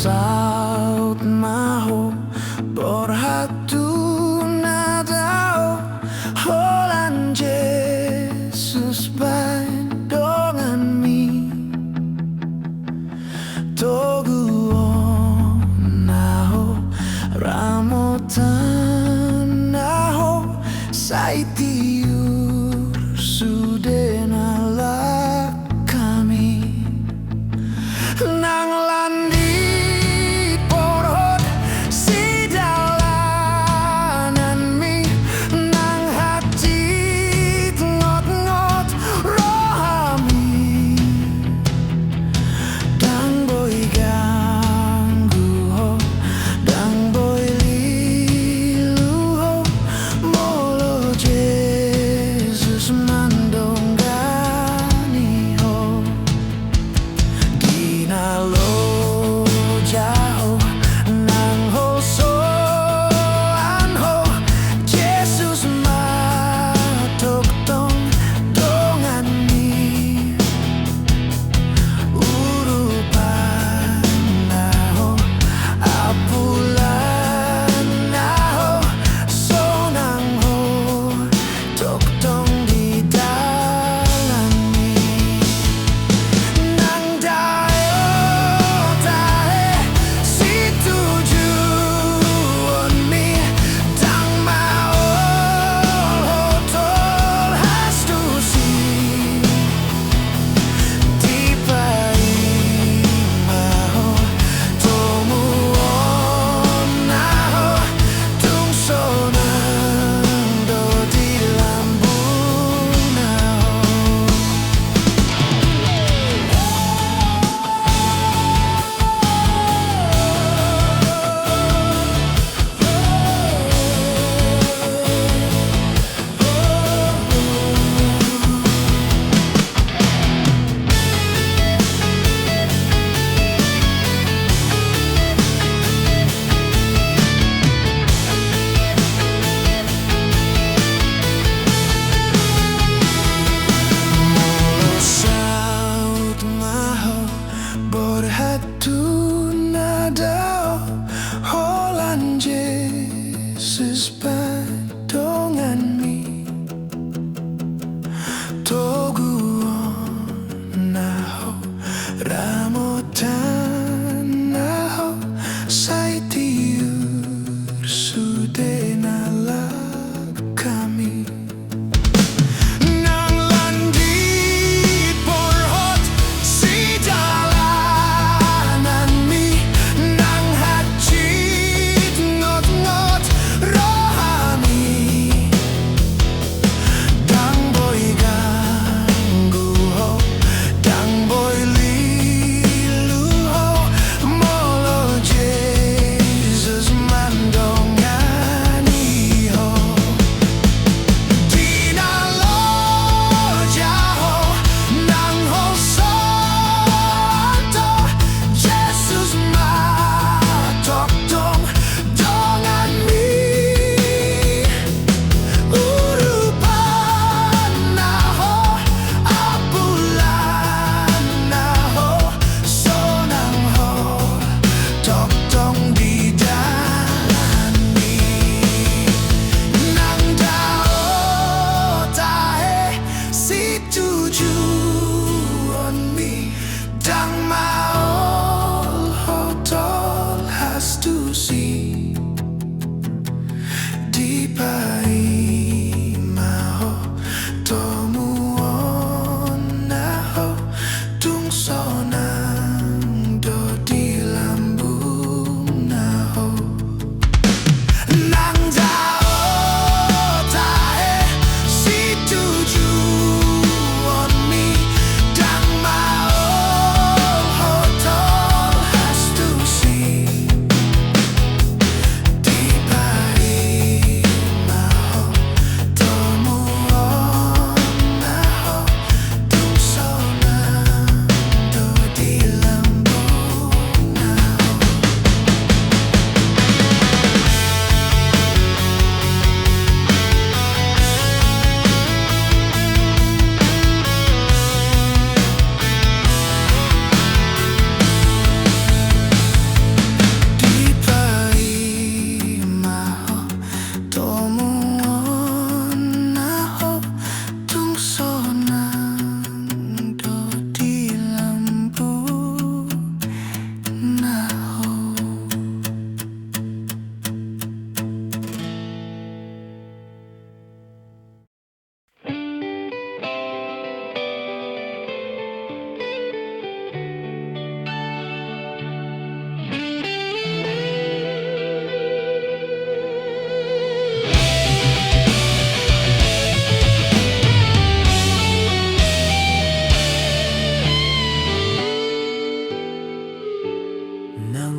Saut maho porhatunadao holan Jesus bain dongan mi togu naho ramotan naho saitiur sudenala kami nang landi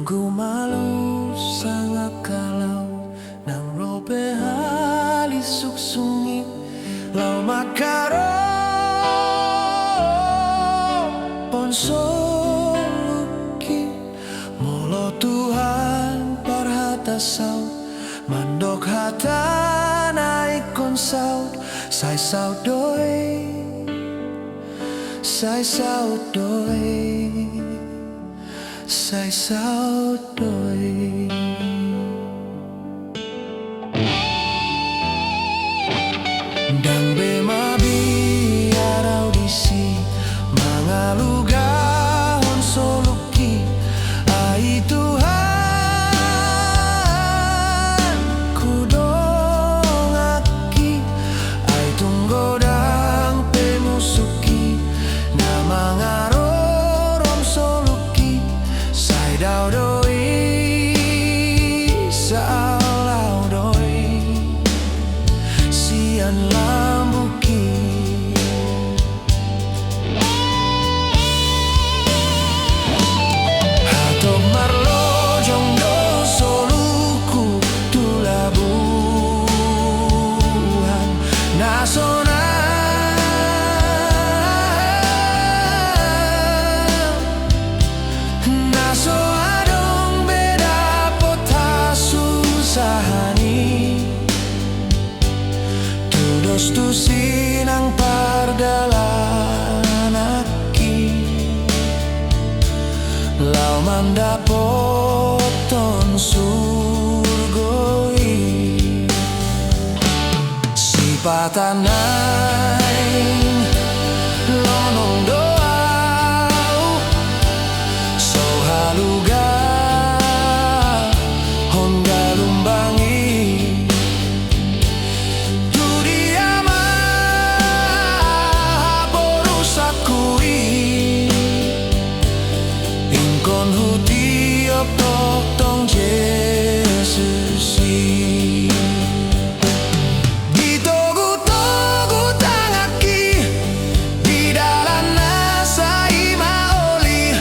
Tunggu malu sangat kalau nang robe hali suksungi lau makaro ponsoluki molo Tuhan parhata saut mandok hata naik kon saut sai saut doi sai saut doi sai saut doi. Dang bema biar audisi mangalugahon soluki ai Tuhan kudongaki ai tunggodang pemusuki na mangarorom soluki sai dau doi salau doi sian lambuki hato marlo jongdo soluku tulabuhan nasional naso adong beda pota susahani tudos tu sinang pardalanaki lau manda poton surgoi si patanai lonong doau so haluga honda lumbangi kon huti op tok tong Yesus di togu tangaki di dalam nasa imaoli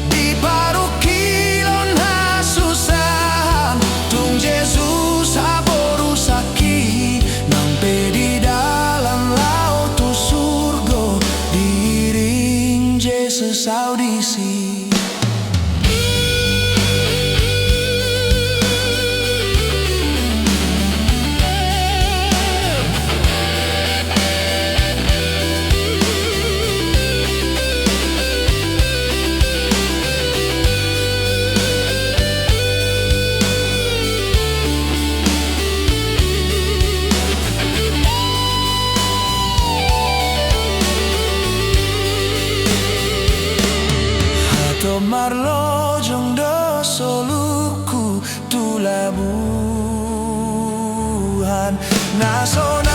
di parukilon hasusan tung Yesus aborusaki nampe di dalam laut tu surga diring Yesus audisi. Marlo jongdo soluku tulabuhan nasional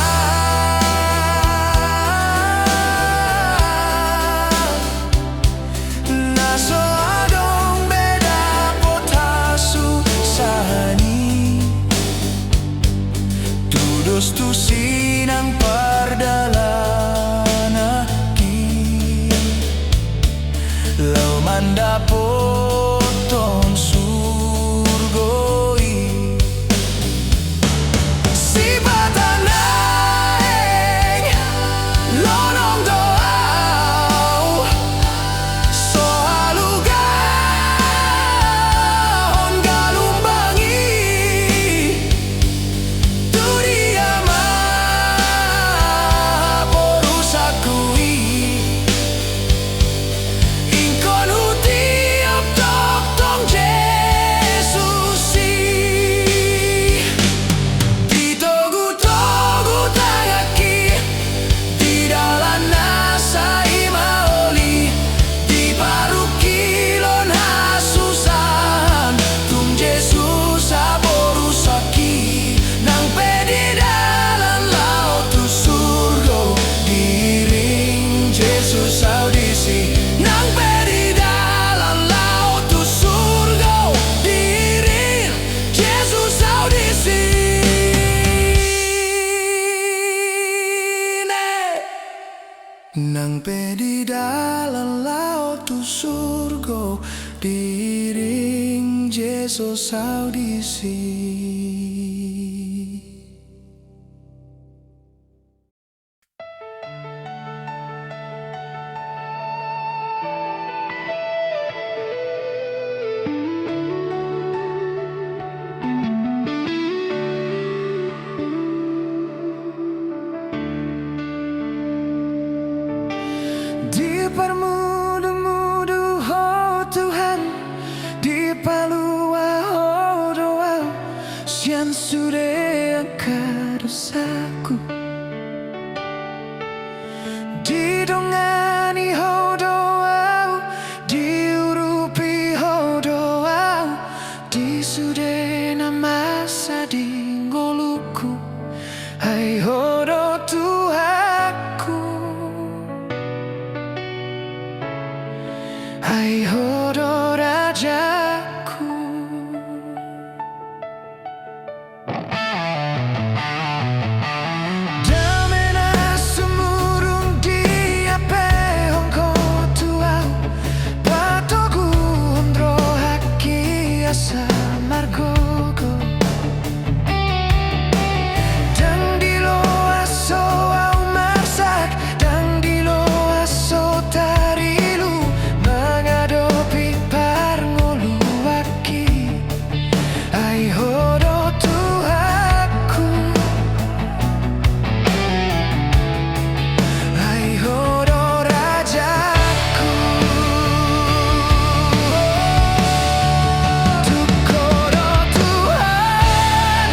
naso adong beda pota susahani tudos tu sinang pardalanaki lau manda poton surgoi si patanai lonong doau so haluga on galumbangi tu dia ma porusakui ingkon huti op tok tong Yesus di togu tangaki di dalam nasa imaoli di parukilon hasusan tung Yesus aborusaki nang di dalam laut tu surga diring Yesus audisi nang di dalam laut tu surga diring Yesus audisi nang di dalam laut tu surga diring Yesus audisi. Dipermudah-mudah, oh Tuhan, dipalua, oh doa, sian sudah angkat dosaku. Didongani, oh doa, diurupi, oh doa, disudena masa dinggoluku, hai hodo Tuhanku. Hai hodo rajaku. Damena semurung dia pehongko tuau, patogu ondro haki asa margogo. Dang dilo aso au masak, dang dilo aso tarilu, menghadapi parngolu aki, ai hodo Tuhanku, ai hodo rajaku. Tukodo Tuhan,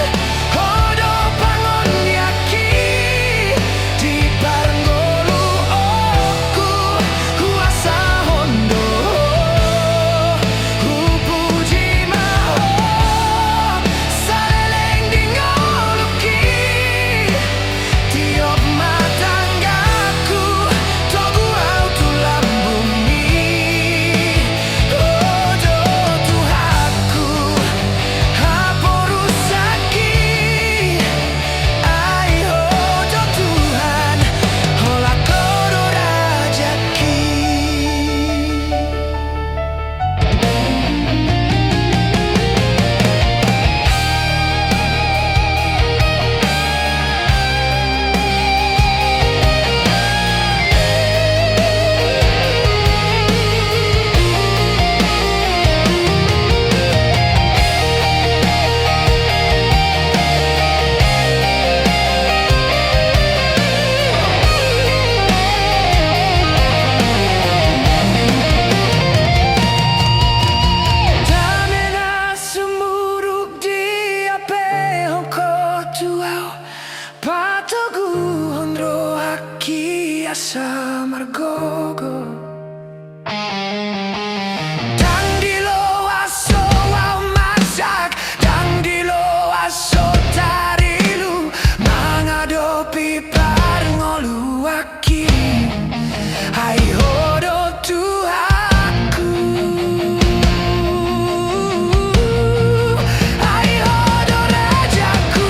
hodo pangon yaki, di parngolu oku, kuasa hondo, puji maho, saleleng dingoluki, tiop matanggaku, togu au tulang bumi, hodo Tuhanku, haporusaki, ai hodo Tuhan, holakodo rajaki. Damena semuruk dia pehongko tuau, patogu ondro haki asa margogo. Dang dilo aso au masak, dang dilo aso tarilu, menghadapi parngolu aki, hai hodo Tuhanku, hai hodo rajaku.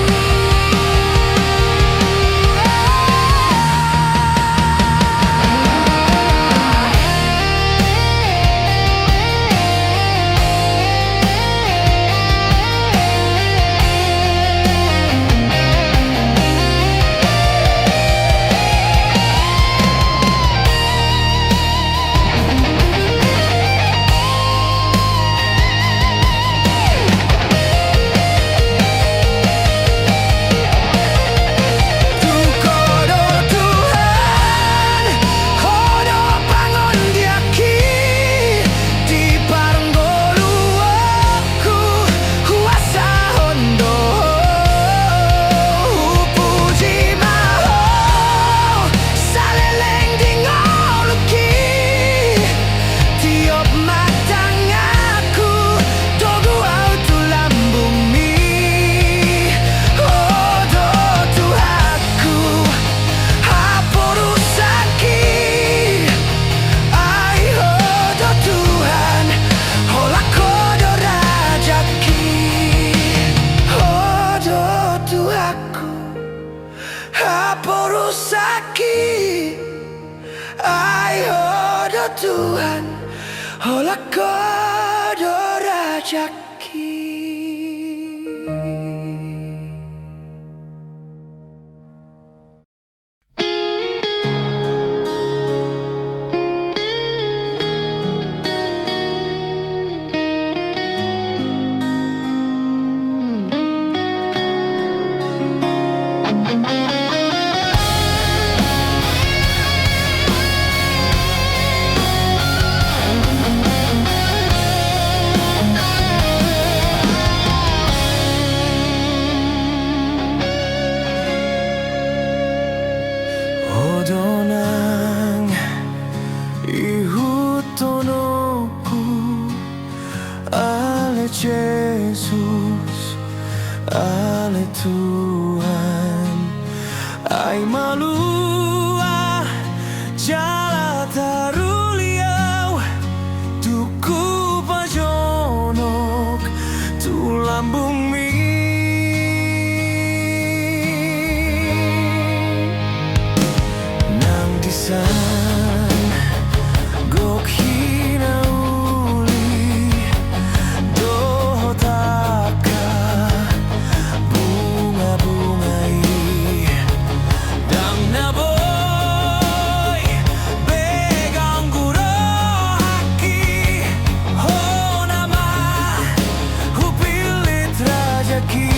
Tukodo Tuhan, hodo pangon diaki, di parngolu oku, kuasa hondo, puji maho, saleleng dingoluki, tiop matangaku, togu au tulang bumi, hodo Tuhanku, haporusaki, ai hodo Tuhan, holakodo rajaki, hodo Tuhanku, haporusaki, ai hodo Tuhan, holakodo rajaki. Jesus, oleh Tuhan. Ai malua jala taruliau, tuku pajonok tu lambung mi. Nang disan gok hina uli dohotaka bunga-bungai dang naboy begang guro haki ho nama hupilit rajaki.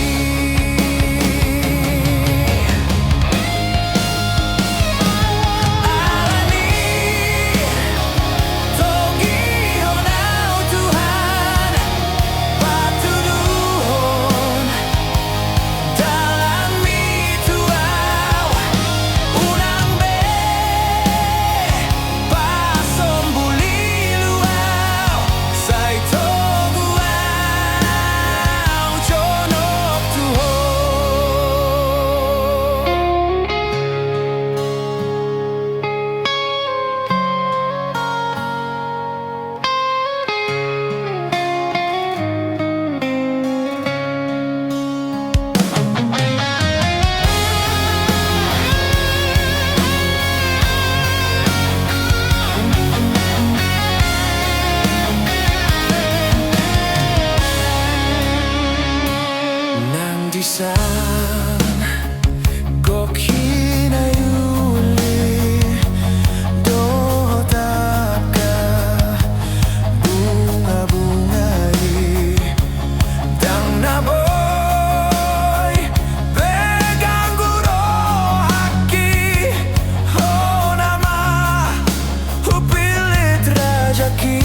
Disan gok hina yuli dohotaka bunga-bungai dang naboy pegang guro haki ho nama hupilit rajaki.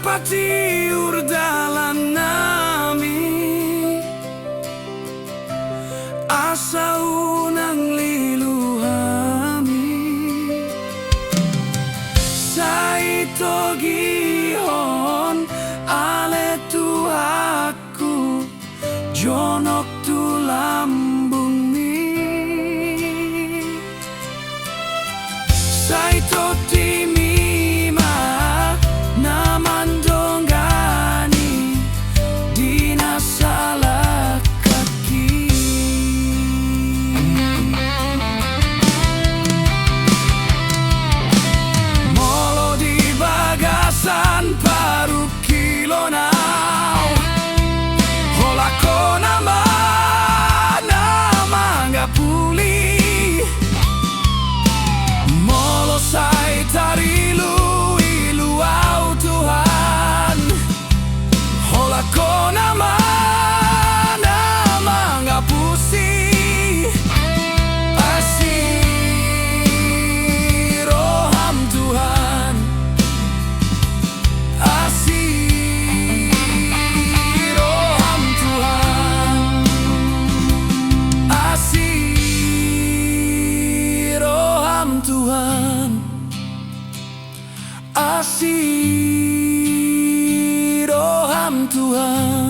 patiur dalan nami asa unang liluhami saito gihon ale tuaku jonok tu lambung mi saito timima naman donggani dina salah kaki molo di bagasan paru kilo now hola kona mana mangga puli molo sai tarilu ilu au Tuhan hola kona mana mangga pusi asiroham Tuhan asiroham Tuhan asiroham Tuhan asiroham Tuhan